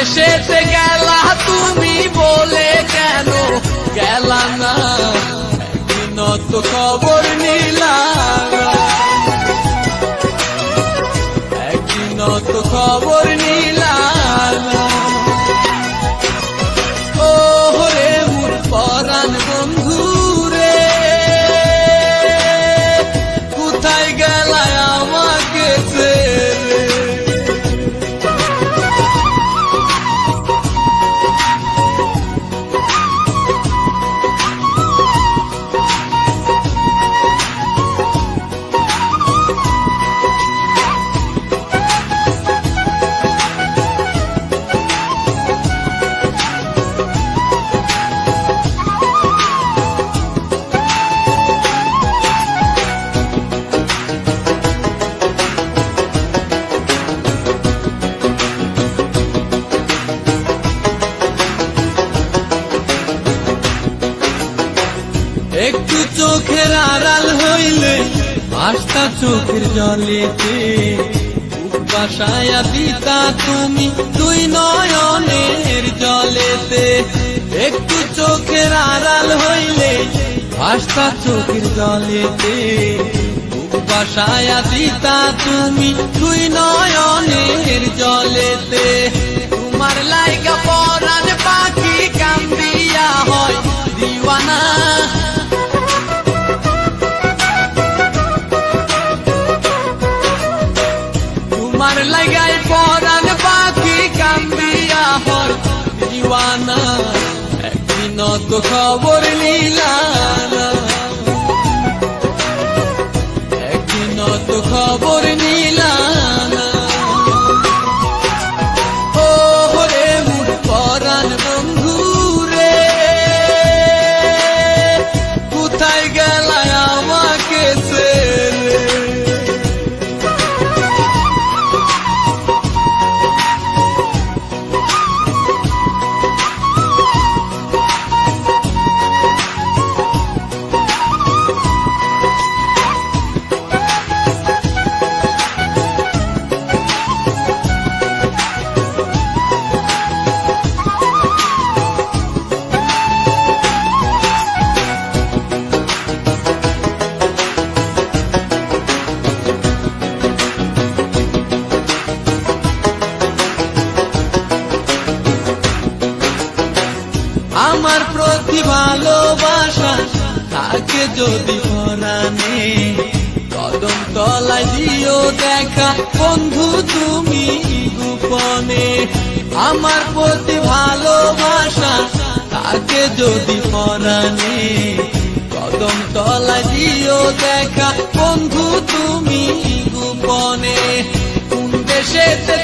দেশেতে গেলা তুমি বলে কেন গেলা না, একদিন তো খবর নিলাম, একদিন তো খবর নিলাম। ও রে মোর পরাণ বন্ধু রে, কোথায় গেলা আমাকে ছেড়ে। একটু চোখের আড়াল হইলে ভাসতা চোখের জলেতে, বাসায়া দিতা তুমি দুই নয়নের জলেতে। একটু চোখের আড়াল হইলে ভাসতা চোখের জলেতে, বাসায়া দিতা তুমি দুই নয়নের জলেতে। তোমার লাইগা পরাণ পাখি কান্দিয়া হয় দিওয়ানা, তোমার লাগাই পরাণ পাখি কান্দিয়া হয় দিওয়ানা, একদিন তো খবর নিলাম, একদিন তো খবর নিলাম। ও রে মোর পরাণ বন্ধু রে, কোথায় গেলা আমাকে ছেড়ে। আমার প্রতি ভালোবাসা থাকে যদি পরাণে, কদম তলায় দিও দেখা বন্ধু তুমি গোপনে। আমার প্রতি ভালোবাসা থাকে যদি পরাণে, কদম তলায় দিও দেখা বন্ধু তুমি গোপনে। কোন দেশেতে